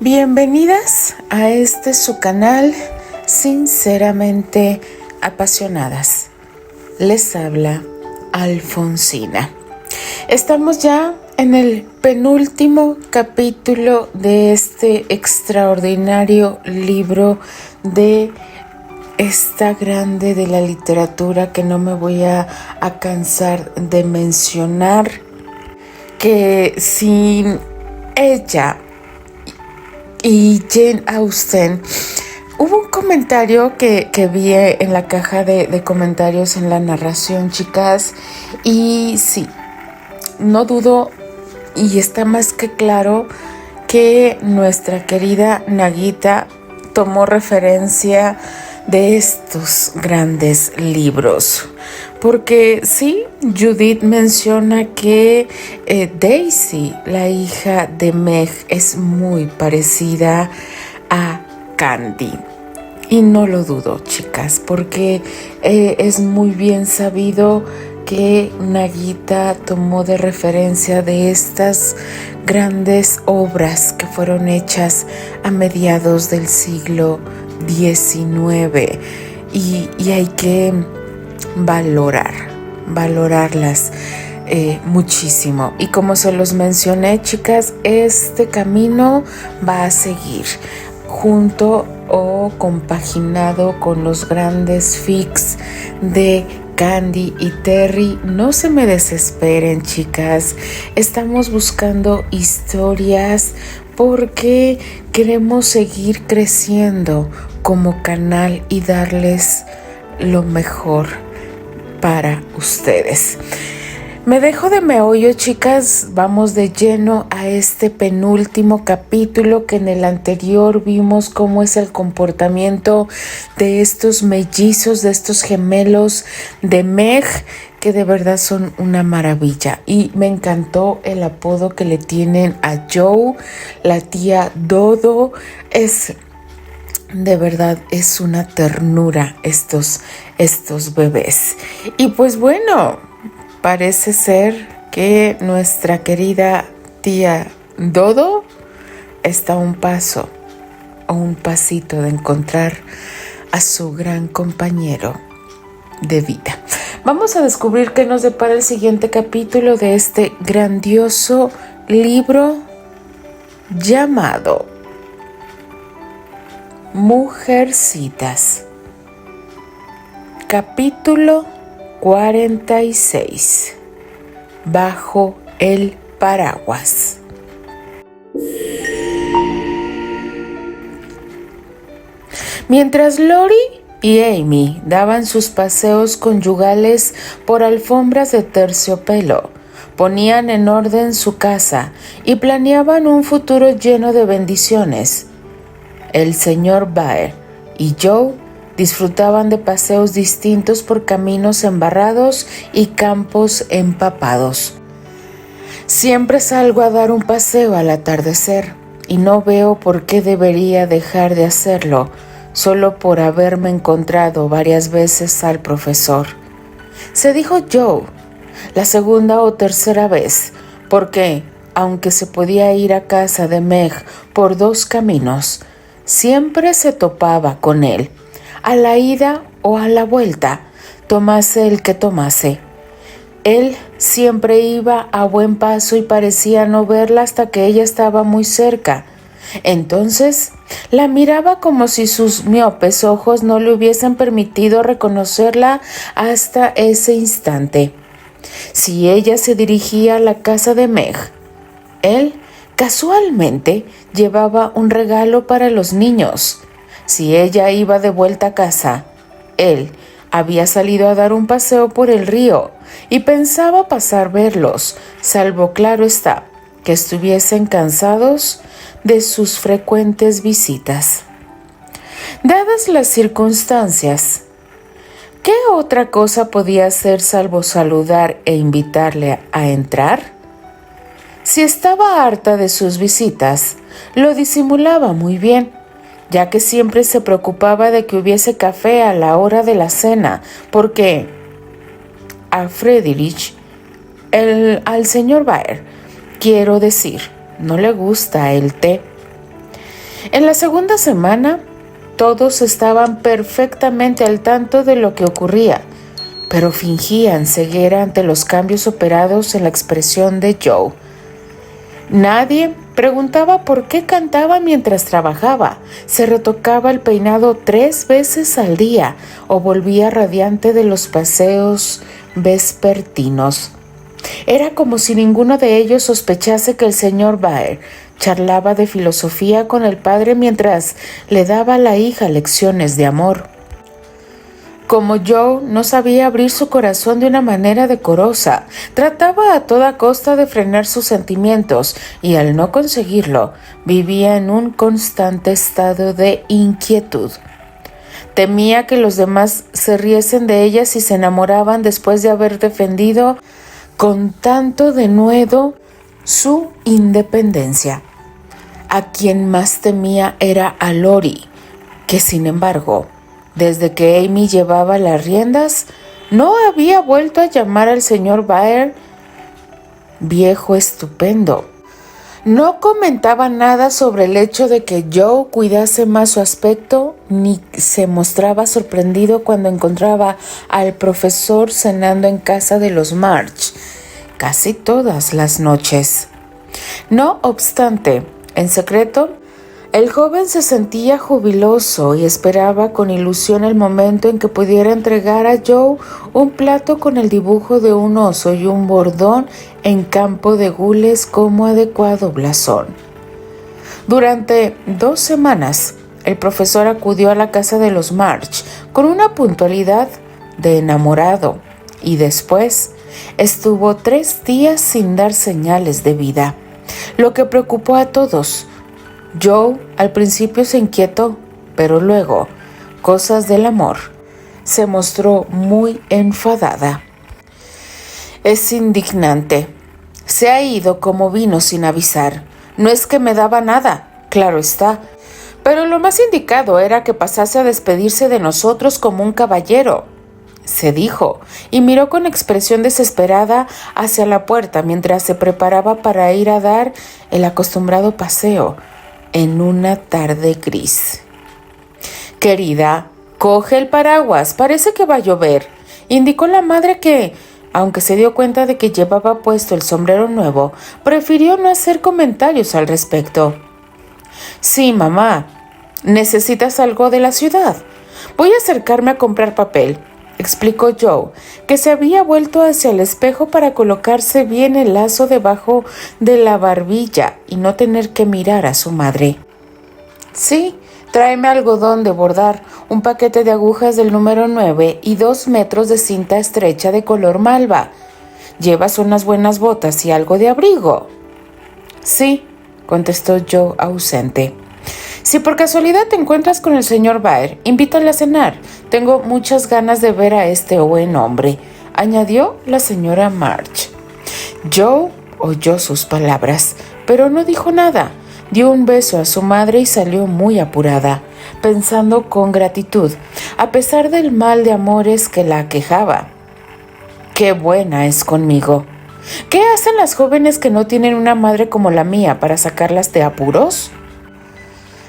Bienvenidas a su canal Sinceramente Apasionadas. Les habla Alfonsina. Estamos ya en el penúltimo capítulo de este extraordinario libro de esta grande de la literatura que no me voy a cansar de mencionar, que sin ella y Jane Austen, hubo un comentario que vi en la caja de comentarios en la narración, chicas, y sí, no dudo y está más que claro que nuestra querida Nagita tomó referencia de estos grandes libros. Porque sí, Judith menciona que Daisy, la hija de Meg, es muy parecida a Candy. Y no lo dudo, chicas, porque es muy bien sabido que Nagita tomó de referencia de estas grandes obras que fueron hechas a mediados del siglo XIX. Y hay que valorarlas muchísimo. Y como se los mencioné, chicas, este camino va a seguir junto o compaginado con los grandes fics de Candy y Terry. No se me desesperen, chicas, estamos buscando historias porque queremos seguir creciendo como canal y darles lo mejor para ustedes. Me dejo de meollo, chicas, vamos de lleno a este penúltimo capítulo, que en el anterior vimos cómo es el comportamiento de estos mellizos, de estos gemelos de Meg, que de verdad son una maravilla. Y me encantó el apodo que le tienen a Joe, la tía Dodo. De verdad es una ternura estos bebés. Y pues bueno, parece ser que nuestra querida tía Dodo está a un pasito de encontrar a su gran compañero de vida. Vamos a descubrir qué nos depara el siguiente capítulo de este grandioso libro llamado Mujercitas. Capítulo 46. Bajo el paraguas. Mientras Lori y Amy daban sus paseos conyugales por alfombras de terciopelo, ponían en orden su casa y planeaban un futuro lleno de bendiciones, el señor Baer y Joe disfrutaban de paseos distintos por caminos embarrados y campos empapados. Siempre salgo a dar un paseo al atardecer y no veo por qué debería dejar de hacerlo solo por haberme encontrado varias veces al profesor, se dijo Joe, la segunda o tercera vez, porque, aunque se podía ir a casa de Meg por dos caminos, siempre se topaba con él, a la ida o a la vuelta, tomase el que tomase. Él siempre iba a buen paso y parecía no verla hasta que ella estaba muy cerca. Entonces la miraba como si sus miopes ojos no le hubiesen permitido reconocerla hasta ese instante. Si ella se dirigía a la casa de Meg, él casualmente llevaba un regalo para los niños. Si ella iba de vuelta a casa, él había salido a dar un paseo por el río y pensaba pasar verlos, salvo claro está, que estuviesen cansados de sus frecuentes visitas. Dadas las circunstancias, ¿qué otra cosa podía hacer salvo saludar e invitarle a entrar? Si estaba harta de sus visitas, lo disimulaba muy bien, ya que siempre se preocupaba de que hubiese café a la hora de la cena, porque a Friedrich, al señor Baer, quiero decir, no le gusta el té. En la segunda semana, todos estaban perfectamente al tanto de lo que ocurría, pero fingían ceguera ante los cambios operados en la expresión de Joe. Nadie preguntaba por qué cantaba mientras trabajaba, se retocaba el peinado 3 veces al día o volvía radiante de los paseos vespertinos. Era como si ninguno de ellos sospechase que el señor Baer charlaba de filosofía con el padre mientras le daba a la hija lecciones de amor. Como Joe no sabía abrir su corazón de una manera decorosa, trataba a toda costa de frenar sus sentimientos y al no conseguirlo, vivía en un constante estado de inquietud. Temía que los demás se riesen de ella si se enamoraban después de haber defendido con tanto denuedo su independencia. A quien más temía era a Lori, que sin embargo, desde que Amy llevaba las riendas, no había vuelto a llamar al señor Baer viejo estupendo. No comentaba nada sobre el hecho de que Joe cuidase más su aspecto, ni se mostraba sorprendido cuando encontraba al profesor cenando en casa de los March, casi todas las noches. No obstante, en secreto, el joven se sentía jubiloso y esperaba con ilusión el momento en que pudiera entregar a Joe un plato con el dibujo de un oso y un bordón en campo de gules como adecuado blasón. Durante 2 semanas, el profesor acudió a la casa de los March con una puntualidad de enamorado y después estuvo 3 días sin dar señales de vida, lo que preocupó a todos. Joe al principio se inquietó, pero luego, cosas del amor, se mostró muy enfadada. Es indignante. Se ha ido como vino sin avisar. No es que me daba nada, claro está, pero lo más indicado era que pasase a despedirse de nosotros como un caballero, se dijo, y miró con expresión desesperada hacia la puerta mientras se preparaba para ir a dar el acostumbrado paseo en una tarde gris. Querida, coge el paraguas, parece que va a llover, indicó la madre que, aunque se dio cuenta de que llevaba puesto el sombrero nuevo, prefirió no hacer comentarios al respecto. Sí, mamá, ¿necesitas algo de la ciudad? Voy a acercarme a comprar papel, explicó Joe, que se había vuelto hacia el espejo para colocarse bien el lazo debajo de la barbilla y no tener que mirar a su madre. Sí, tráeme algodón de bordar, un paquete de agujas del número 9 y 2 metros de cinta estrecha de color malva. ¿Llevas unas buenas botas y algo de abrigo? Sí, contestó Joe ausente. Si por casualidad te encuentras con el señor Baer, invítale a cenar. Tengo muchas ganas de ver a este buen hombre, añadió la señora March. Joe oyó sus palabras, pero no dijo nada. Dio un beso a su madre y salió muy apurada, pensando con gratitud, a pesar del mal de amores que la aquejaba. ¡Qué buena es conmigo! ¿Qué hacen las jóvenes que no tienen una madre como la mía para sacarlas de apuros?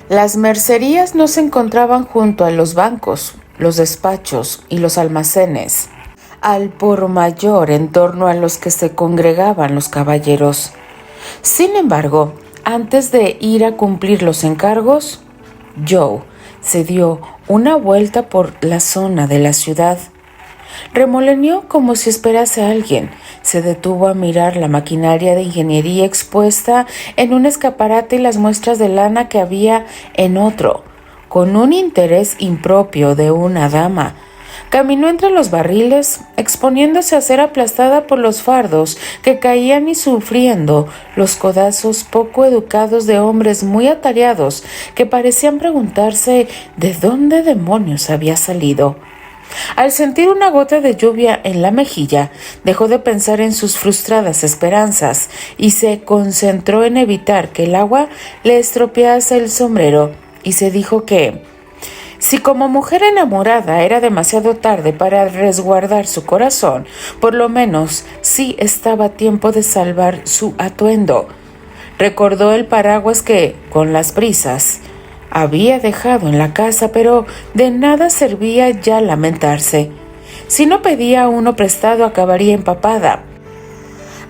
Las mercerías no se encontraban junto a los bancos, los despachos y los almacenes, al por mayor en torno a los que se congregaban los caballeros. Sin embargo, antes de ir a cumplir los encargos, Joe se dio una vuelta por la zona de la ciudad. Remoleneó como si esperase a alguien. Se detuvo a mirar la maquinaria de ingeniería expuesta en un escaparate y las muestras de lana que había en otro, con un interés impropio de una dama. Caminó entre los barriles, exponiéndose a ser aplastada por los fardos que caían y sufriendo los codazos poco educados de hombres muy atareados que parecían preguntarse de dónde demonios había salido. Al sentir una gota de lluvia en la mejilla, dejó de pensar en sus frustradas esperanzas y se concentró en evitar que el agua le estropease el sombrero, y se dijo que, si como mujer enamorada era demasiado tarde para resguardar su corazón, por lo menos sí estaba a tiempo de salvar su atuendo. Recordó el paraguas que, con las brisas, había dejado en la casa, pero de nada servía ya lamentarse. Si no pedía uno prestado, acabaría empapada.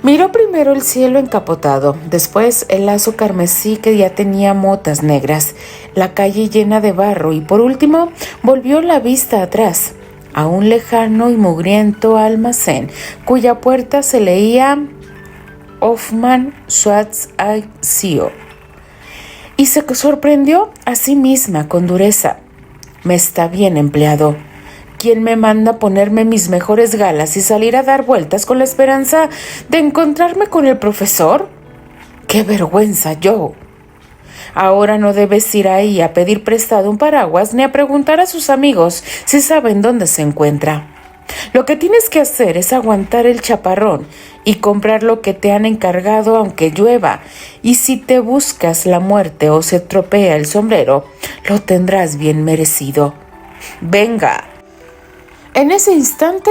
Miró primero el cielo encapotado, después el lazo carmesí que ya tenía motas negras, la calle llena de barro y por último volvió la vista atrás, a un lejano y mugriento almacén cuya puerta se leía Hoffmann Schwarz AG. Y se sorprendió a sí misma con dureza. Me está bien empleado. ¿Quién me manda ponerme mis mejores galas y salir a dar vueltas con la esperanza de encontrarme con el profesor? ¡Qué vergüenza, Joe! Ahora no debes ir ahí a pedir prestado un paraguas ni a preguntar a sus amigos si saben dónde se encuentra. Lo que tienes que hacer es aguantar el chaparrón y comprar lo que te han encargado aunque llueva. Y si te buscas la muerte o se tropea el sombrero, lo tendrás bien merecido. ¡Venga! En ese instante,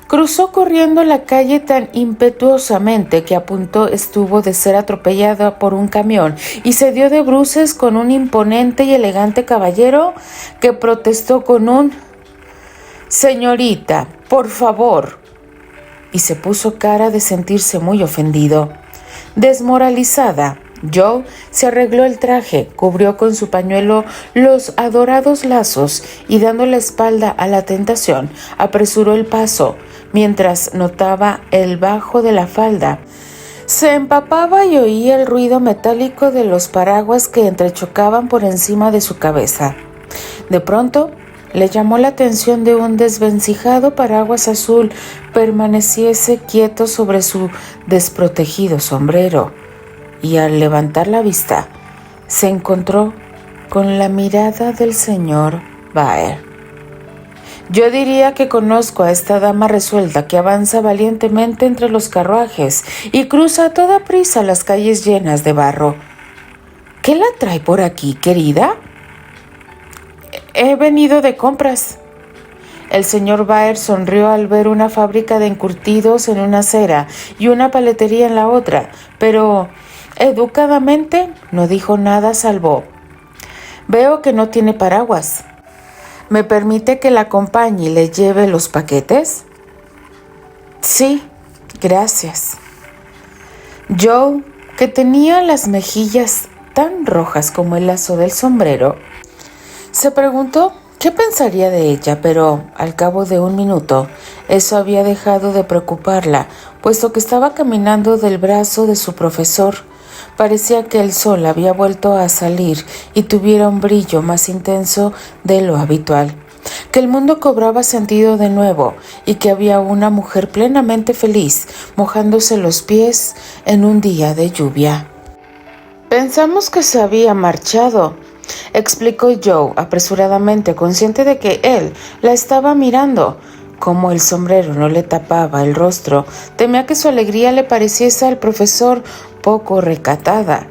cruzó corriendo la calle tan impetuosamente que a punto estuvo de ser atropellada por un camión y se dio de bruces con un imponente y elegante caballero que protestó con un «Señorita, por favor», y se puso cara de sentirse muy ofendido. Desmoralizada, Joe se arregló el traje, cubrió con su pañuelo los adorados lazos y dando la espalda a la tentación, apresuró el paso, mientras notaba el bajo de la falda. Se empapaba y oía el ruido metálico de los paraguas que entrechocaban por encima de su cabeza. De pronto, le llamó la atención de un desvencijado paraguas azul permaneciese quieto sobre su desprotegido sombrero. Y al levantar la vista, se encontró con la mirada del señor Baer. Yo diría que conozco a esta dama resuelta que avanza valientemente entre los carruajes y cruza a toda prisa las calles llenas de barro. ¿Qué la trae por aquí, querida? He venido de compras. El señor Baer sonrió al ver una fábrica de encurtidos en una acera y una paletería en la otra, pero educadamente no dijo nada salvo: «Veo que no tiene paraguas. ¿Me permite que la acompañe y le lleve los paquetes?» «Sí, gracias». Joe, que tenía las mejillas tan rojas como el lazo del sombrero, se preguntó qué pensaría de ella, pero al cabo de un minuto eso había dejado de preocuparla, puesto que estaba caminando del brazo de su profesor. Parecía que el sol había vuelto a salir y tuviera un brillo más intenso de lo habitual, que el mundo cobraba sentido de nuevo y que había una mujer plenamente feliz mojándose los pies en un día de lluvia. «Pensamos que se había marchado», explicó Joe apresuradamente, consciente de que él la estaba mirando. Como el sombrero no le tapaba el rostro, temía que su alegría le pareciese al profesor poco recatada.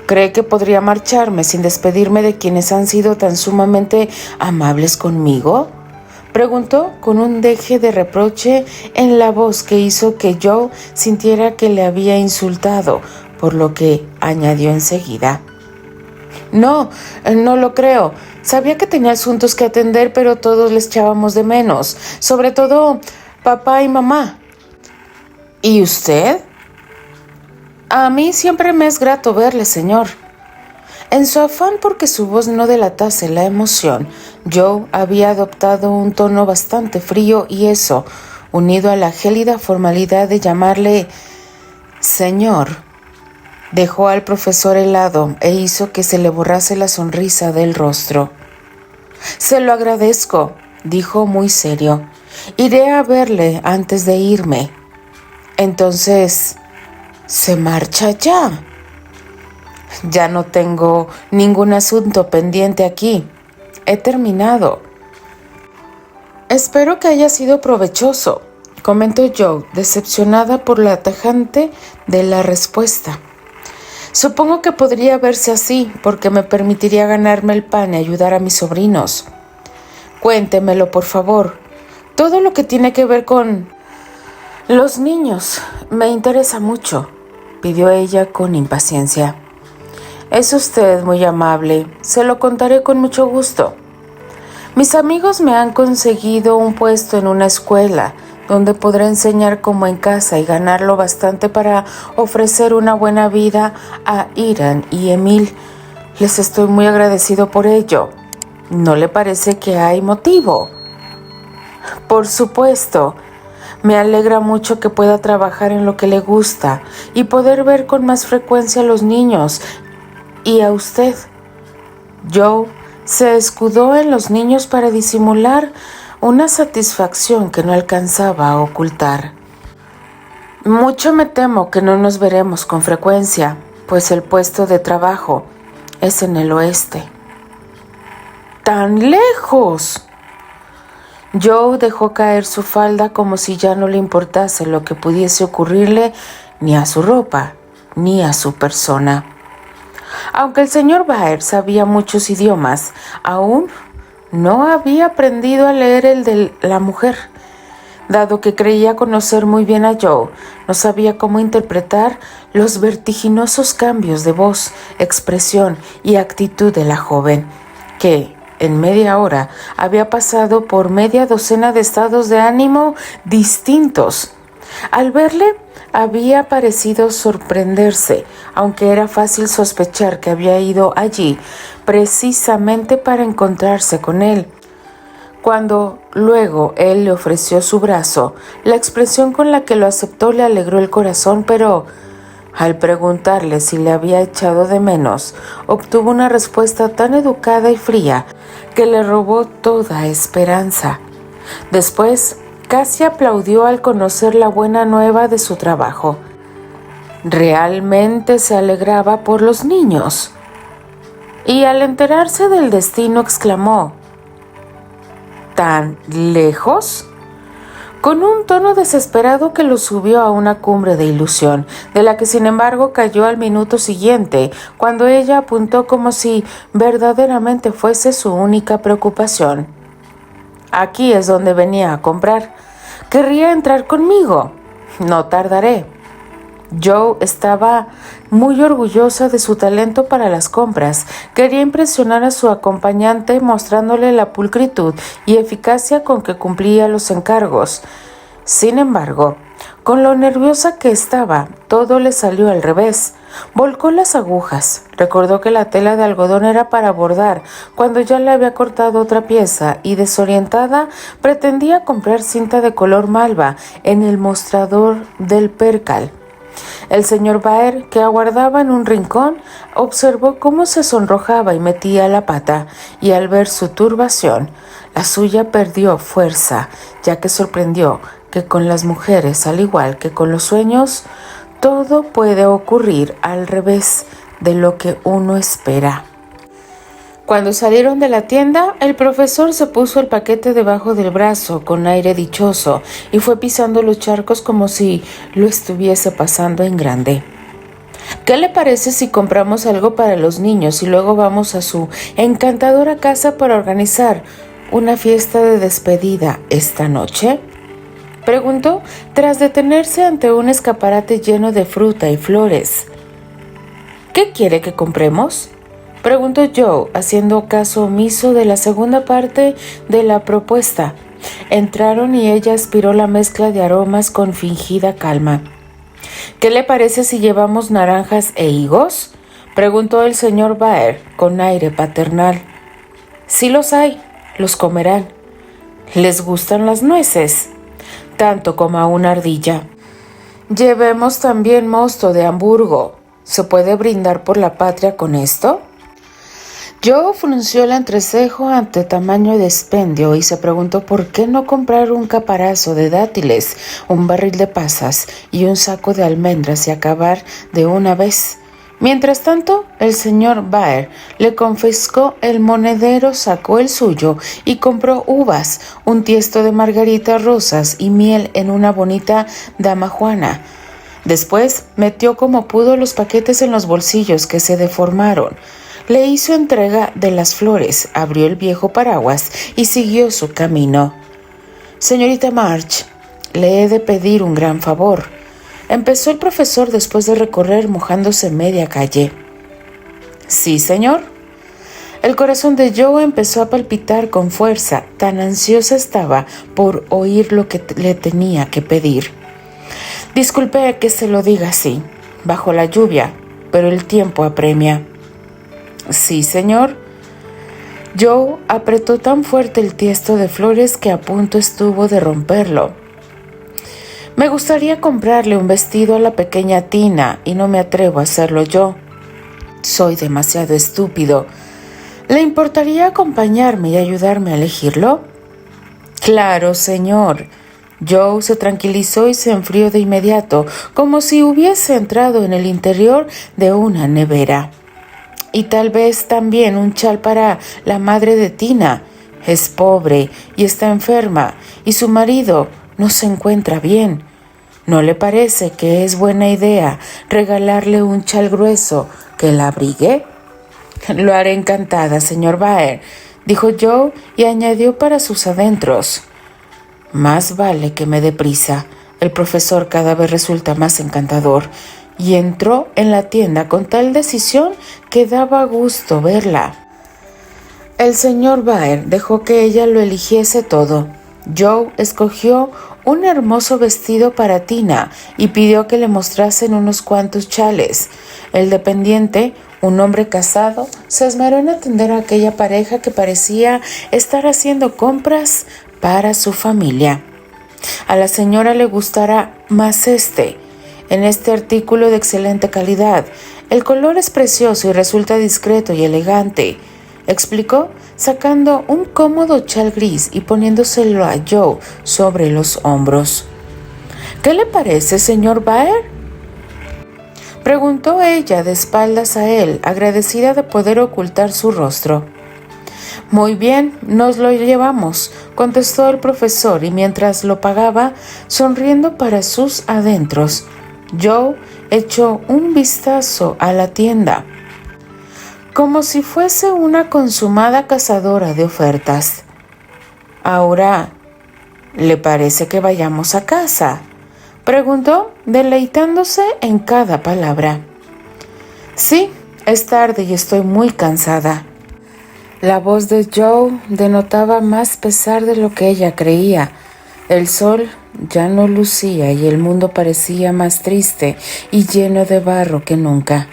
¿Cree que podría marcharme sin despedirme de quienes han sido tan sumamente amables conmigo?, preguntó con un deje de reproche en la voz que hizo que Joe sintiera que le había insultado, por lo que añadió enseguida: «No, no lo creo. Sabía que tenía asuntos que atender, pero todos les echábamos de menos, sobre todo papá y mamá». «¿Y usted?». «A mí siempre me es grato verle, señor». En su afán porque su voz no delatase la emoción, Joe había adoptado un tono bastante frío y eso, unido a la gélida formalidad de llamarle señor, dejó al profesor helado e hizo que se le borrase la sonrisa del rostro. «Se lo agradezco», dijo muy serio. «Iré a verle antes de irme». «Entonces, ¿se marcha ya?». «Ya no tengo ningún asunto pendiente aquí. He terminado». «Espero que haya sido provechoso», comentó Joe, decepcionada por la tajante de la respuesta. «Supongo que podría verse así, porque me permitiría ganarme el pan y ayudar a mis sobrinos». «Cuéntemelo, por favor. Todo lo que tiene que ver con los niños me interesa mucho», pidió ella con impaciencia. Es usted muy amable. Se lo contaré con mucho gusto. Mis amigos me han conseguido un puesto en una escuela donde podré enseñar como en casa y ganar lo bastante para ofrecer una buena vida a Irán y Emil. Les estoy muy agradecido por ello. ¿No le parece que hay motivo? Por supuesto. Me alegra mucho que pueda trabajar en lo que le gusta y poder ver con más frecuencia a los niños y a usted. Joe se escudó en los niños para disimular una satisfacción que no alcanzaba a ocultar. Mucho me temo que no nos veremos con frecuencia, pues el puesto de trabajo es en el oeste. ¡Tan lejos! Joe dejó caer su falda como si ya no le importase lo que pudiese ocurrirle ni a su ropa, ni a su persona. Aunque el señor Baer sabía muchos idiomas, aún no había aprendido a leer el de la mujer. Dado que creía conocer muy bien a Joe, no sabía cómo interpretar los vertiginosos cambios de voz, expresión y actitud de la joven, que en media hora había pasado por media docena de estados de ánimo distintos. Al verle, había parecido sorprenderse, aunque era fácil sospechar que había ido allí precisamente para encontrarse con él. Cuando luego él le ofreció su brazo, la expresión con la que lo aceptó le alegró el corazón, pero al preguntarle si le había echado de menos, obtuvo una respuesta tan educada y fría que le robó toda esperanza. Después, casi aplaudió al conocer la buena nueva de su trabajo. Realmente se alegraba por los niños. Y al enterarse del destino exclamó: ¿tan lejos? Con un tono desesperado que lo subió a una cumbre de ilusión, de la que sin embargo cayó al minuto siguiente, cuando ella apuntó como si verdaderamente fuese su única preocupación. Aquí es donde venía a comprar. ¿Querría entrar conmigo? No tardaré. Joe estaba muy orgullosa de su talento para las compras. Quería impresionar a su acompañante mostrándole la pulcritud y eficacia con que cumplía los encargos. Sin embargo, con lo nerviosa que estaba, todo le salió al revés. Volcó las agujas, recordó que la tela de algodón era para bordar, cuando ya le había cortado otra pieza, y desorientada pretendía comprar cinta de color malva en el mostrador del percal. El señor Baer, que aguardaba en un rincón, observó cómo se sonrojaba y metía la pata, y al ver su turbación, la suya perdió fuerza, ya que sorprendió que con las mujeres, al igual que con los sueños, todo puede ocurrir al revés de lo que uno espera. Cuando salieron de la tienda, el profesor se puso el paquete debajo del brazo con aire dichoso y fue pisando los charcos como si lo estuviese pasando en grande. ¿Qué le parece si compramos algo para los niños y luego vamos a su encantadora casa para organizar una fiesta de despedida esta noche?, preguntó tras detenerse ante un escaparate lleno de fruta y flores. ¿Qué quiere que compremos?, preguntó Joe, haciendo caso omiso de la segunda parte de la propuesta. Entraron y ella aspiró la mezcla de aromas con fingida calma. ¿Qué le parece si llevamos naranjas e higos?, preguntó el señor Baer con aire paternal. Sí los hay, los comerán. ¿Les gustan las nueces? Tanto como a una ardilla. Llevemos también mosto de Hamburgo. ¿Se puede brindar por la patria con esto? Joe frunció el entrecejo ante tamaño dispendio y se preguntó por qué no comprar un caparazo de dátiles, un barril de pasas y un saco de almendras y acabar de una vez. Mientras tanto, el señor Baer le confiscó el monedero, sacó el suyo y compró uvas, un tiesto de margaritas rosas y miel en una bonita damajuana. Después metió como pudo los paquetes en los bolsillos que se deformaron. Le hizo entrega de las flores, abrió el viejo paraguas y siguió su camino. Señorita March, le he de pedir un gran favor, empezó el profesor después de recorrer mojándose media calle. Sí, señor. El corazón de Joe empezó a palpitar con fuerza, tan ansiosa estaba por oír lo que le tenía que pedir. Disculpe que se lo diga así, bajo la lluvia, pero el tiempo apremia. Sí, señor. Joe apretó tan fuerte el tiesto de flores que a punto estuvo de romperlo. Me gustaría comprarle un vestido a la pequeña Tina y no me atrevo a hacerlo yo. Soy demasiado estúpido. ¿Le importaría acompañarme y ayudarme a elegirlo? Claro, señor. Joe se tranquilizó y se enfrió de inmediato, como si hubiese entrado en el interior de una nevera. Y tal vez también un chal para la madre de Tina. Es pobre y está enferma, y su marido no se encuentra bien. ¿No le parece que es buena idea regalarle un chal grueso que la abrigue? Lo haré encantada, señor Baer, dijo Joe y añadió para sus adentros. Más vale que me dé prisa. El profesor cada vez resulta más encantador. Y entró en la tienda con tal decisión que daba gusto verla. El señor Baer dejó que ella lo eligiese todo. Joe escogió un hermoso vestido para Tina y pidió que le mostrasen unos cuantos chales. El dependiente, un hombre casado, se esmeró en atender a aquella pareja que parecía estar haciendo compras para su familia. A la señora le gustará más en este artículo de excelente calidad. El color es precioso y resulta discreto y elegante, explicó, sacando un cómodo chal gris y poniéndoselo a Joe sobre los hombros. ¿Qué le parece, señor Baer?, preguntó ella de espaldas a él, agradecida de poder ocultar su rostro. Muy bien, nos lo llevamos, contestó el profesor, y mientras lo pagaba, sonriendo para sus adentros, Joe echó un vistazo a la tienda, como si fuese una consumada cazadora de ofertas. Ahora, ¿le parece que vayamos a casa?, preguntó, deleitándose en cada palabra. Sí, es tarde y estoy muy cansada. La voz de Joe denotaba más pesar de lo que ella creía. El sol ya no lucía y el mundo parecía más triste y lleno de barro que nunca.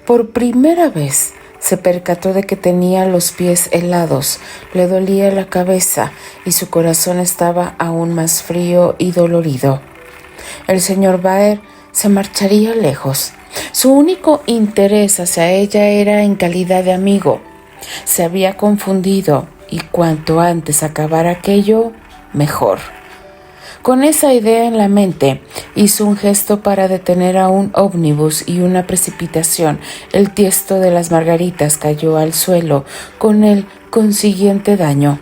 Por primera vez se percató de que tenía los pies helados, le dolía la cabeza y su corazón estaba aún más frío y dolorido. El señor Baer se marcharía lejos. Su único interés hacia ella era en calidad de amigo. Se había confundido y cuanto antes acabara aquello, mejor. Con esa idea en la mente, hizo un gesto para detener a un ómnibus y una precipitación. El tiesto de las margaritas cayó al suelo con el consiguiente daño.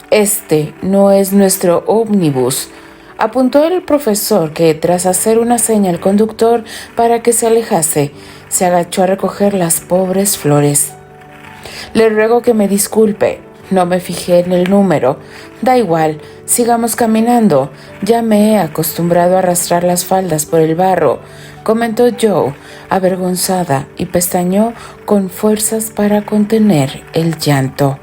Este no es nuestro ómnibus, apuntó el profesor, que tras hacer una seña al conductor para que se alejase, se agachó a recoger las pobres flores. Le ruego que me disculpe, no me fijé en el número. Da igual, sigamos caminando. Ya me he acostumbrado a arrastrar las faldas por el barro, comentó Joe, avergonzada, y pestañeó con fuerzas para contener el llanto.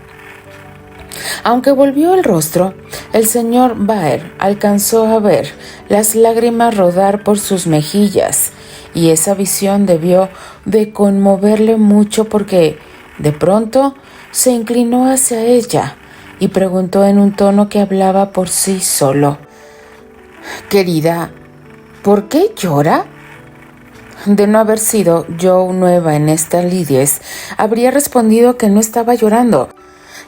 Aunque volvió el rostro, el señor Baer alcanzó a ver las lágrimas rodar por sus mejillas, y esa visión debió de conmoverle mucho porque, de pronto, se inclinó hacia ella y preguntó en un tono que hablaba por sí solo. «Querida, ¿por qué llora?» De no haber sido yo nueva en estas lidies, habría respondido que no estaba llorando,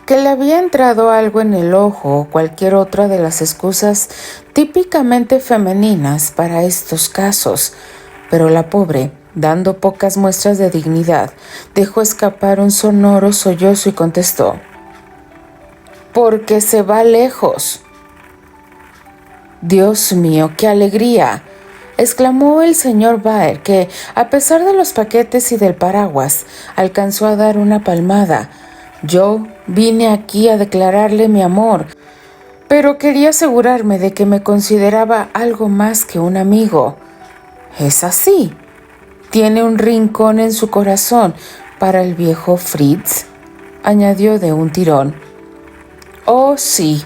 que le había entrado algo en el ojo o cualquier otra de las excusas típicamente femeninas para estos casos. Pero la pobre, dando pocas muestras de dignidad, dejó escapar un sonoro sollozo y contestó: «Porque se va lejos». «Dios mío, qué alegría», exclamó el señor Baer, que, a pesar de los paquetes y del paraguas, alcanzó a dar una palmada. «Yo vine aquí a declararle mi amor, pero quería asegurarme de que me consideraba algo más que un amigo». «¿Es así?». Tiene un rincón en su corazón para el viejo Fritz, añadió de un tirón. Oh, sí,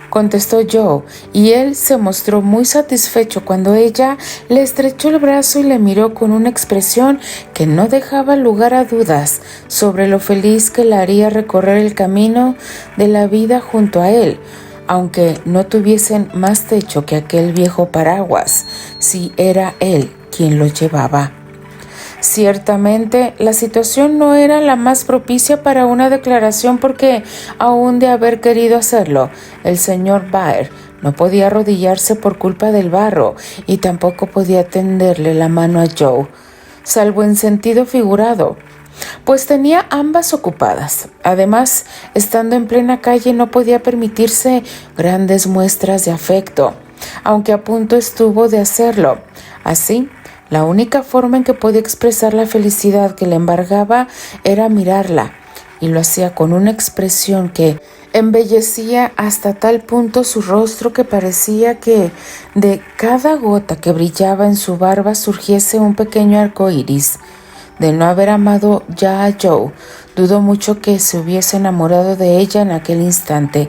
contestó Joe, y él se mostró muy satisfecho cuando ella le estrechó el brazo y le miró con una expresión que no dejaba lugar a dudas sobre lo feliz que la haría recorrer el camino de la vida junto a él, aunque no tuviesen más techo que aquel viejo paraguas, si era él quien lo llevaba. Ciertamente, la situación no era la más propicia para una declaración porque, aun de haber querido hacerlo, el señor Baer no podía arrodillarse por culpa del barro y tampoco podía tenderle la mano a Joe, salvo en sentido figurado, pues tenía ambas ocupadas. Además, estando en plena calle no podía permitirse grandes muestras de afecto, aunque a punto estuvo de hacerlo. Así, la única forma en que podía expresar la felicidad que le embargaba era mirarla, y lo hacía con una expresión que embellecía hasta tal punto su rostro que parecía que de cada gota que brillaba en su barba surgiese un pequeño arco iris. De no haber amado ya a Joe, dudo mucho que se hubiese enamorado de ella en aquel instante,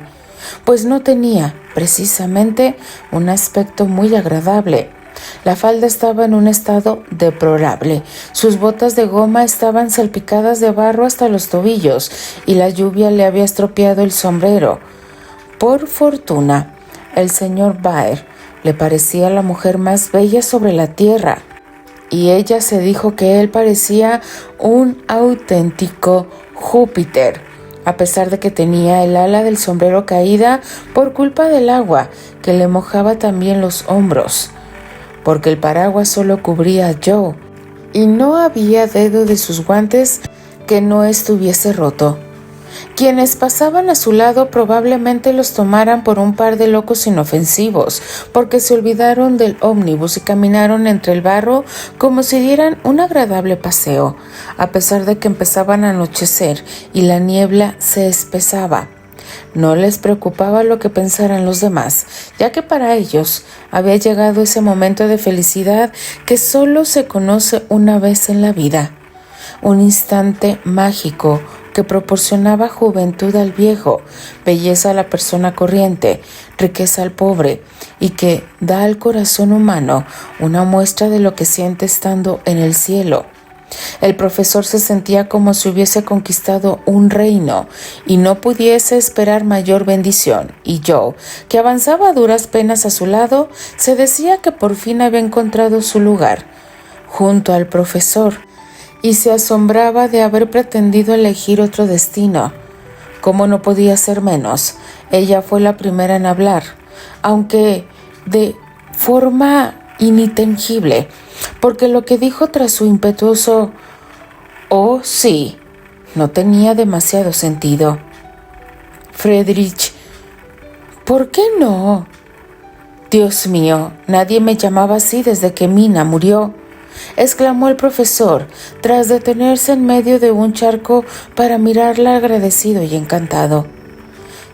pues no tenía, precisamente, un aspecto muy agradable. La falda estaba en un estado deplorable, sus botas de goma estaban salpicadas de barro hasta los tobillos y la lluvia le había estropeado el sombrero. Por fortuna, el señor Baer le parecía la mujer más bella sobre la tierra, y ella se dijo que él parecía un auténtico Júpiter, a pesar de que tenía el ala del sombrero caída por culpa del agua que le mojaba también los hombros, porque el paraguas solo cubría a Joe, y no había dedo de sus guantes que no estuviese roto. Quienes pasaban a su lado probablemente los tomaran por un par de locos inofensivos, porque se olvidaron del ómnibus y caminaron entre el barro como si dieran un agradable paseo, a pesar de que empezaban a anochecer y la niebla se espesaba. No les preocupaba lo que pensaran los demás, ya que para ellos había llegado ese momento de felicidad que solo se conoce una vez en la vida, un instante mágico que proporcionaba juventud al viejo, belleza a la persona corriente, riqueza al pobre, y que da al corazón humano una muestra de lo que siente estando en el cielo. El profesor se sentía como si hubiese conquistado un reino y no pudiese esperar mayor bendición, y Joe, que avanzaba a duras penas a su lado, se decía que por fin había encontrado su lugar, junto al profesor, y se asombraba de haber pretendido elegir otro destino. Como no podía ser menos, ella fue la primera en hablar, aunque de forma inintengible, porque lo que dijo tras su impetuoso «oh, sí», no tenía demasiado sentido. «Friedrich, ¿por qué no?» «Dios mío, nadie me llamaba así desde que Mina murió», exclamó el profesor, tras detenerse en medio de un charco para mirarla agradecido y encantado.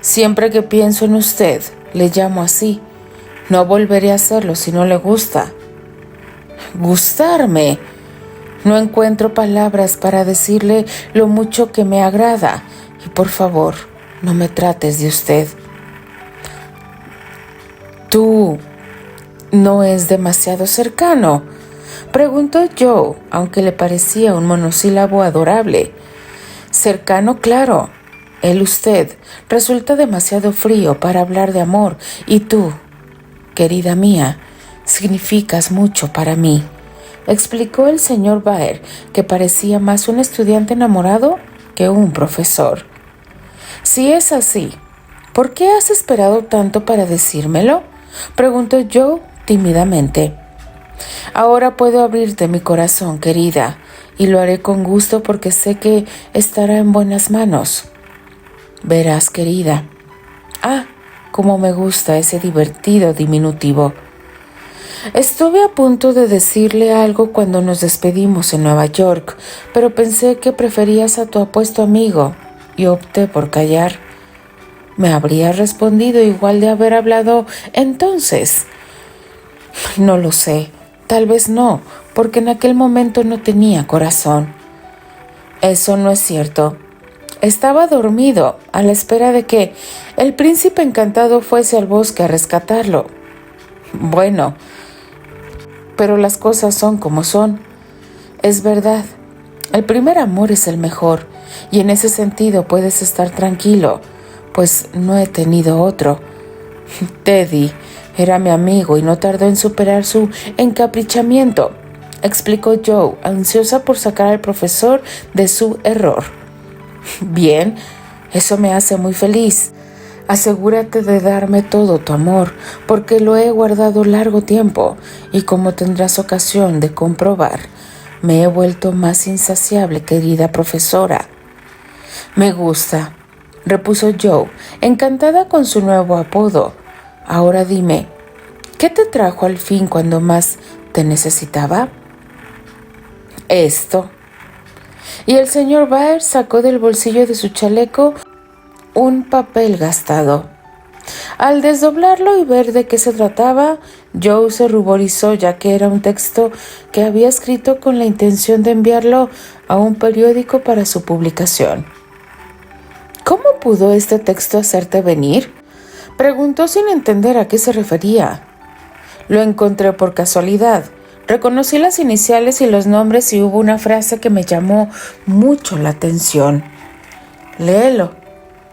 «Siempre que pienso en usted, le llamo así. No volveré a hacerlo si no le gusta». «¿Gustarme? No encuentro palabras para decirle lo mucho que me agrada, y por favor, no me trates de usted». «¿Tú no es demasiado cercano?», preguntó Joe, aunque le parecía un monosílabo adorable. «Cercano, claro. Usted resulta demasiado frío para hablar de amor, y tú, querida mía, significas mucho para mí», explicó el señor Baer, que parecía más un estudiante enamorado que un profesor. «Si es así, ¿por qué has esperado tanto para decírmelo?», preguntó Joe tímidamente. «Ahora puedo abrirte mi corazón, querida, y lo haré con gusto porque sé que estará en buenas manos. Verás, querida». «Ah, cómo me gusta ese divertido diminutivo». «Estuve a punto de decirle algo cuando nos despedimos en Nueva York, pero pensé que preferías a tu apuesto amigo y opté por callar». «¿Me habría respondido igual de haber hablado entonces?». «No lo sé, tal vez no, porque en aquel momento no tenía corazón. Eso no es cierto. Estaba dormido, a la espera de que el príncipe encantado fuese al bosque a rescatarlo. Bueno, pero las cosas son como son. Es verdad, el primer amor es el mejor, y en ese sentido puedes estar tranquilo, pues no he tenido otro. Teddy era mi amigo y no tardó en superar su encaprichamiento, explicó Joe, ansiosa por sacar al profesor de su error. Bien, eso me hace muy feliz. Asegúrate de darme todo tu amor, porque lo he guardado largo tiempo, y como tendrás ocasión de comprobar, me he vuelto más insaciable, querida profesora. Me gusta, repuso Joe, encantada con su nuevo apodo. Ahora dime, ¿qué te trajo al fin cuando más te necesitaba? Esto. Y el señor Byers sacó del bolsillo de su chaleco un papel gastado. Al desdoblarlo y ver de qué se trataba, Joe se ruborizó, ya que era un texto que había escrito con la intención de enviarlo a un periódico para su publicación. ¿Cómo pudo este texto hacerte venir?, preguntó sin entender a qué se refería. Lo encontré por casualidad. Reconocí las iniciales y los nombres y hubo una frase que me llamó mucho la atención. Léelo.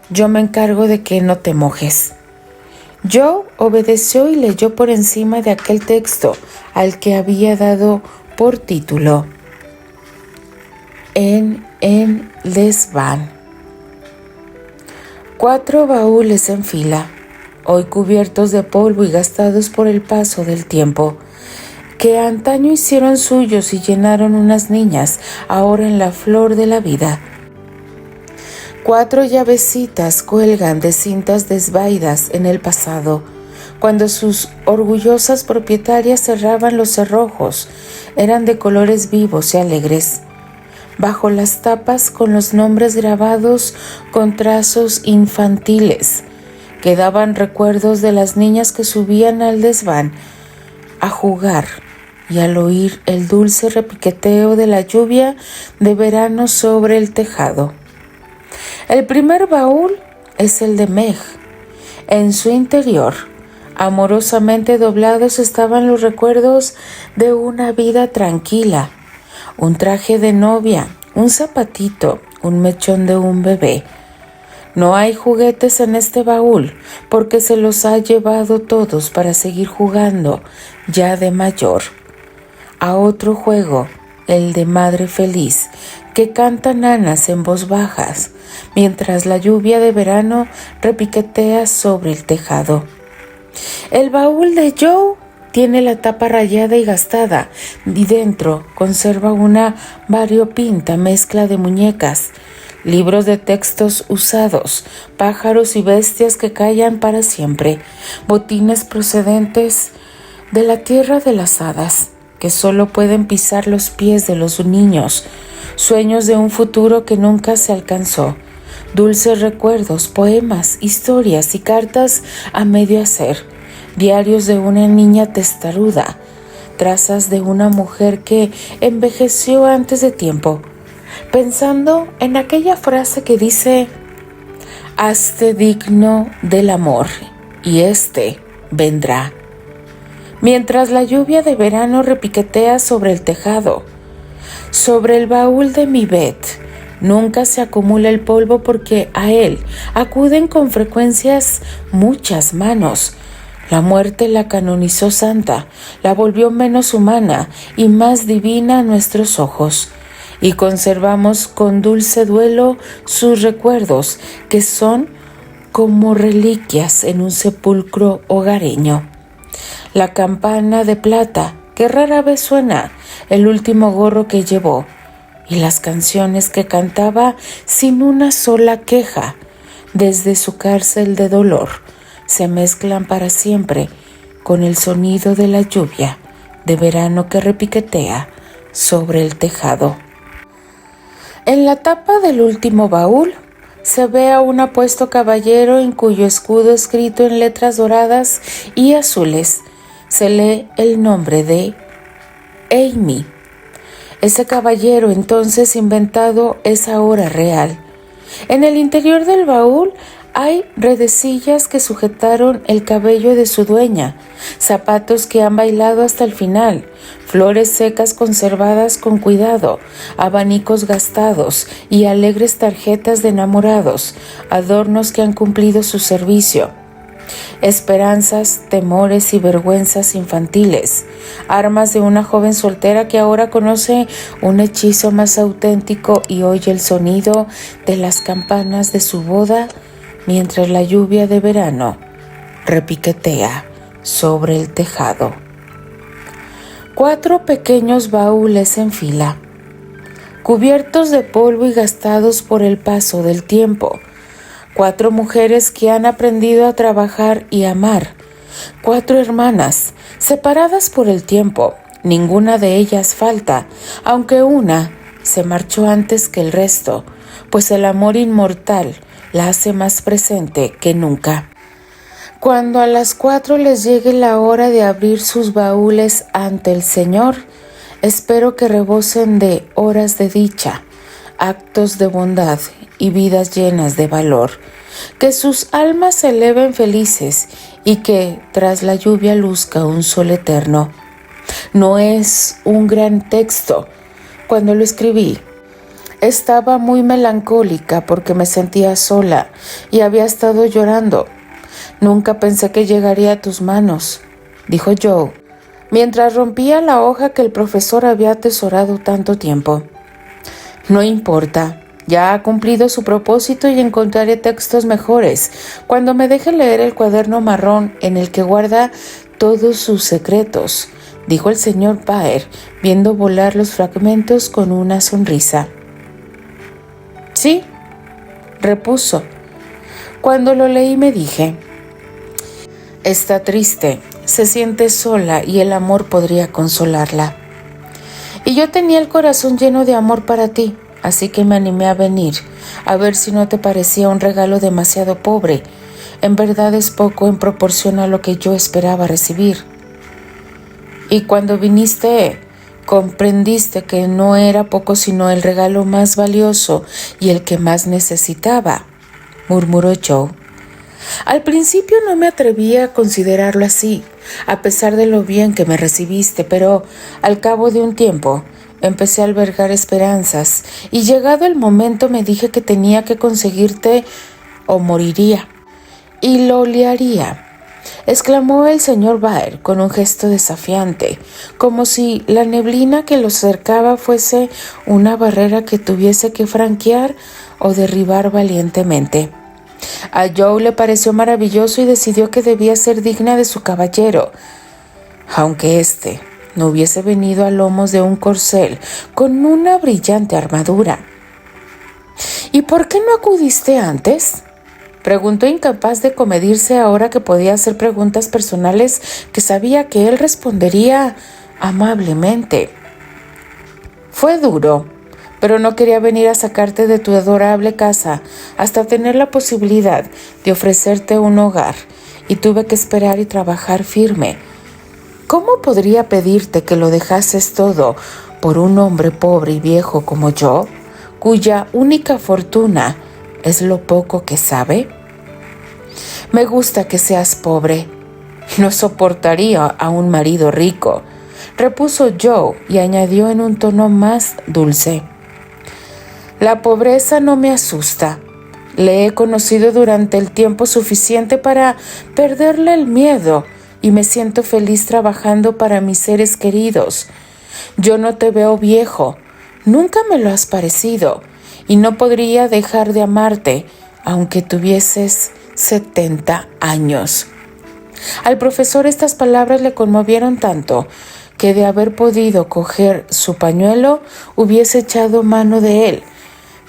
Yo me encargo de que no te mojes. Joe obedeció y leyó por encima de aquel texto al que había dado por título En desván. 4 baúles en fila, hoy cubiertos de polvo y gastados por el paso del tiempo, que antaño hicieron suyos y llenaron unas niñas, ahora en la flor de la vida. 4 llavecitas cuelgan de cintas desvaídas en el pasado, cuando sus orgullosas propietarias cerraban los cerrojos, eran de colores vivos y alegres. Bajo las tapas con los nombres grabados con trazos infantiles, que daban recuerdos de las niñas que subían al desván a jugar y al oír el dulce repiqueteo de la lluvia de verano sobre el tejado. El primer baúl es el de Meg. En su interior, amorosamente doblados, estaban los recuerdos de una vida tranquila, un traje de novia, un zapatito, un mechón de un bebé. No hay juguetes en este baúl porque se los ha llevado todos para seguir jugando, ya de mayor, a otro juego, el de madre feliz, que canta nanas en voz bajas, mientras la lluvia de verano repiquetea sobre el tejado. El baúl de Joe tiene la tapa rayada y gastada, y dentro conserva una variopinta mezcla de muñecas, libros de textos usados, pájaros y bestias que callan para siempre, botines procedentes de la tierra de las hadas, que solo pueden pisar los pies de los niños, sueños de un futuro que nunca se alcanzó, dulces recuerdos, poemas, historias y cartas a medio hacer, diarios de una niña testaruda, trazas de una mujer que envejeció antes de tiempo, pensando en aquella frase que dice: hazte digno del amor, y éste vendrá. Mientras la lluvia de verano repiquetea sobre el tejado, sobre el baúl de mi Beth, nunca se acumula el polvo porque a él acuden con frecuencias muchas manos. La muerte la canonizó santa, la volvió menos humana y más divina a nuestros ojos, y conservamos con dulce duelo sus recuerdos, que son como reliquias en un sepulcro hogareño. La campana de plata, que rara vez suena, el último gorro que llevó, y las canciones que cantaba sin una sola queja, desde su cárcel de dolor, se mezclan para siempre con el sonido de la lluvia de verano que repiquetea sobre el tejado. En la tapa del último baúl se ve a un apuesto caballero en cuyo escudo, escrito en letras doradas y azules, se lee el nombre de Amy. Ese caballero entonces inventado es ahora real. En el interior del baúl hay redecillas que sujetaron el cabello de su dueña, zapatos que han bailado hasta el final, flores secas conservadas con cuidado, abanicos gastados y alegres tarjetas de enamorados, adornos que han cumplido su servicio. Esperanzas, temores y vergüenzas infantiles, armas de una joven soltera que ahora conoce un hechizo más auténtico y oye el sonido de las campanas de su boda mientras la lluvia de verano repiquetea sobre el tejado. 4 pequeños baúles en fila, cubiertos de polvo y gastados por el paso del tiempo. 4 mujeres que han aprendido a trabajar y amar. 4 hermanas, separadas por el tiempo. Ninguna de ellas falta, aunque una se marchó antes que el resto, pues el amor inmortal la hace más presente que nunca. Cuando a las 4 les llegue la hora de abrir sus baúles ante el Señor, espero que rebosen de horas de dicha, actos de bondad y vidas llenas de valor, que sus almas se eleven felices y que tras la lluvia luzca un sol eterno. No es un gran texto. Cuando lo escribí, estaba muy melancólica porque me sentía sola y había estado llorando. Nunca pensé que llegaría a tus manos, dijo Joe, mientras rompía la hoja que el profesor había atesorado tanto tiempo. No importa, ya ha cumplido su propósito y encontraré textos mejores cuando me deje leer el cuaderno marrón en el que guarda todos sus secretos, dijo el señor Baer, viendo volar los fragmentos con una sonrisa. Sí, repuso. Cuando lo leí me dije, está triste, se siente sola y el amor podría consolarla. Y yo tenía el corazón lleno de amor para ti, así que me animé a venir, a ver si no te parecía un regalo demasiado pobre. En verdad es poco en proporción a lo que yo esperaba recibir. Y cuando viniste, comprendiste que no era poco sino el regalo más valioso y el que más necesitaba, murmuró Joe. Al principio no me atrevía a considerarlo así, a pesar de lo bien que me recibiste, pero al cabo de un tiempo empecé a albergar esperanzas y llegado el momento me dije que tenía que conseguirte o moriría. Y lo liaría, exclamó el señor Baer con un gesto desafiante, como si la neblina que los cercaba fuese una barrera que tuviese que franquear o derribar valientemente. A Joe le pareció maravilloso y decidió que debía ser digna de su caballero, aunque éste no hubiese venido a lomos de un corcel con una brillante armadura. ¿Y por qué no acudiste antes?, preguntó, incapaz de comedirse ahora que podía hacer preguntas personales que sabía que él respondería amablemente. Fue duro, pero no quería venir a sacarte de tu adorable casa hasta tener la posibilidad de ofrecerte un hogar, y tuve que esperar y trabajar firme. ¿Cómo podría pedirte que lo dejases todo por un hombre pobre y viejo como yo, cuya única fortuna es lo poco que sabe? Me gusta que seas pobre. No soportaría a un marido rico, repuso Joe y añadió en un tono más dulce. La pobreza no me asusta. Le he conocido durante el tiempo suficiente para perderle el miedo y me siento feliz trabajando para mis seres queridos. Yo no te veo viejo, nunca me lo has parecido, y no podría dejar de amarte aunque tuvieses 70 años. Al profesor estas palabras le conmovieron tanto que de haber podido coger su pañuelo hubiese echado mano de él,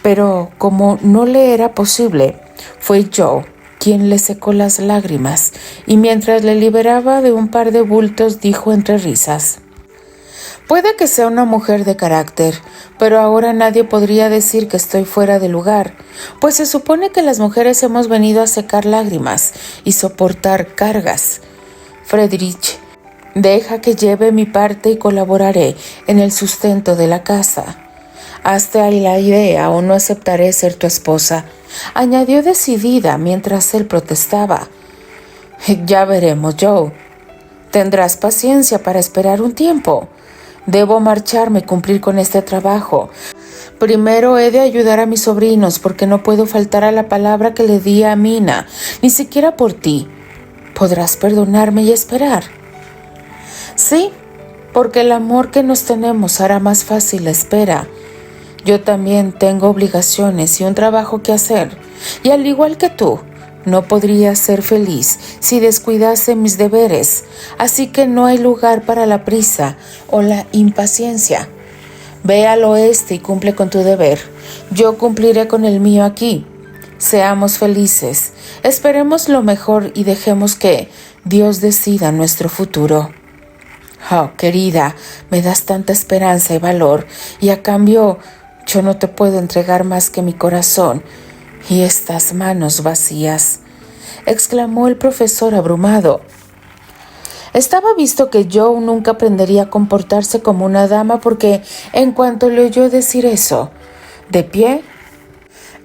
pero como no le era posible, fue Joe quien le secó las lágrimas y mientras le liberaba de un par de bultos dijo entre risas: puede que sea una mujer de carácter, pero ahora nadie podría decir que estoy fuera de lugar, pues se supone que las mujeres hemos venido a secar lágrimas y soportar cargas. Friedrich Deja que lleve mi parte y colaboraré en el sustento de la casa. Hazte a la idea o no aceptaré ser tu esposa, añadió decidida mientras él protestaba. Ya veremos, Joe. Tendrás paciencia para esperar un tiempo. Debo marcharme y cumplir con este trabajo. Primero he de ayudar a mis sobrinos porque no puedo faltar a la palabra que le di a Mina, ni siquiera por ti. ¿Podrás perdonarme y esperar? Sí, porque el amor que nos tenemos hará más fácil la espera. Yo también tengo obligaciones y un trabajo que hacer, y al igual que tú, no podría ser feliz si descuidase mis deberes, así que no hay lugar para la prisa o la impaciencia. Ve al oeste y cumple con tu deber. Yo cumpliré con el mío aquí. Seamos felices, esperemos lo mejor y dejemos que Dios decida nuestro futuro. Oh, querida, me das tanta esperanza y valor, y a cambio yo no te puedo entregar más que mi corazón y estas manos vacías, exclamó el profesor abrumado. Estaba visto que Joe nunca aprendería a comportarse como una dama porque en cuanto le oyó decir eso, de pie,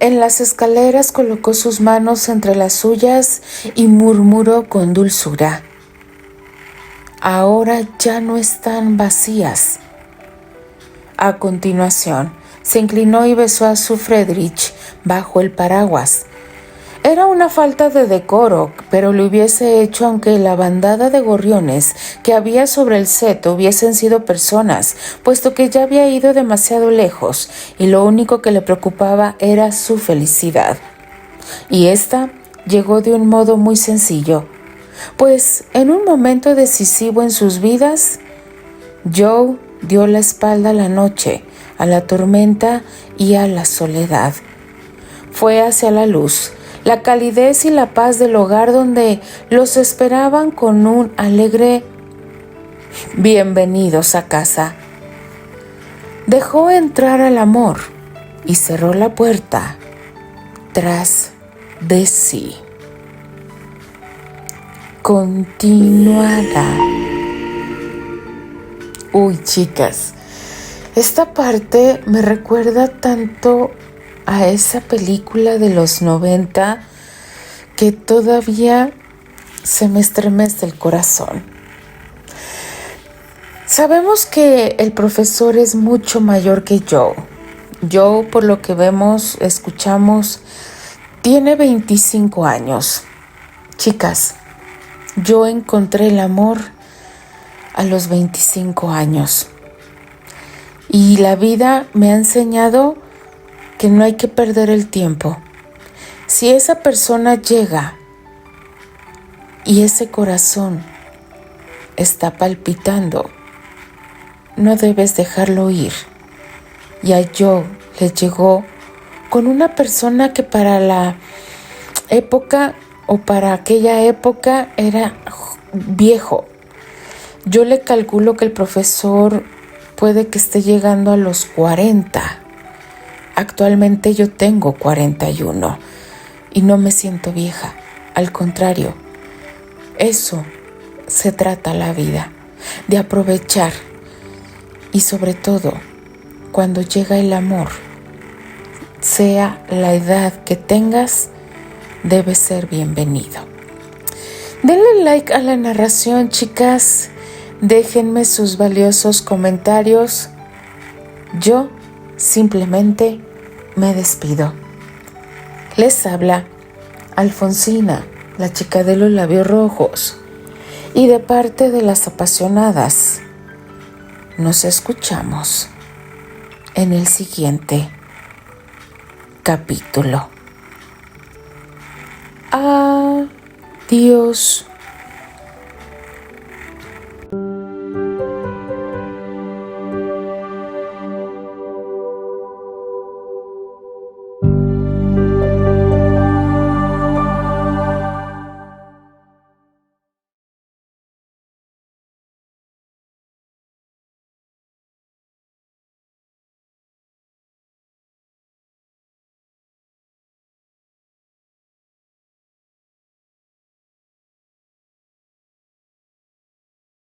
en las escaleras colocó sus manos entre las suyas y murmuró con dulzura: ahora ya no están vacías. A continuación, se inclinó y besó a su Friedrich bajo el paraguas. Era una falta de decoro, pero lo hubiese hecho aunque la bandada de gorriones que había sobre el seto hubiesen sido personas, puesto que ya había ido demasiado lejos y lo único que le preocupaba era su felicidad. Y esta llegó de un modo muy sencillo, pues en un momento decisivo en sus vidas, Joe dio la espalda a la noche, a la tormenta y a la soledad. Fue hacia la luz, la calidez y la paz del hogar donde los esperaban con un alegre bienvenidos a casa. Dejó entrar al amor y cerró la puerta tras de sí. Continuará. Uy, chicas, esta parte me recuerda tanto a esa película de los 90 que todavía se me estremece el corazón. Sabemos que el profesor es mucho mayor que Joe. Joe, por lo que vemos, escuchamos, tiene 25 años. Chicas, yo encontré el amor a los 25 años. Y la vida me ha enseñado que no hay que perder el tiempo. Si esa persona llega y ese corazón está palpitando, no debes dejarlo ir. Y a Joe le llegó con una persona que para la época o para aquella época era viejo. Yo le calculo que el profesor puede que esté llegando a los 40. Actualmente yo tengo 41 y no me siento vieja. Al contrario, eso se trata la vida, de aprovechar y sobre todo cuando llega el amor, sea la edad que tengas, debe ser bienvenido. Denle like a la narración, chicas. Déjenme sus valiosos comentarios. Yo simplemente me despido. Les habla Alfonsina, la chica de los labios rojos. Y de parte de las apasionadas, nos escuchamos en el siguiente capítulo. Adiós.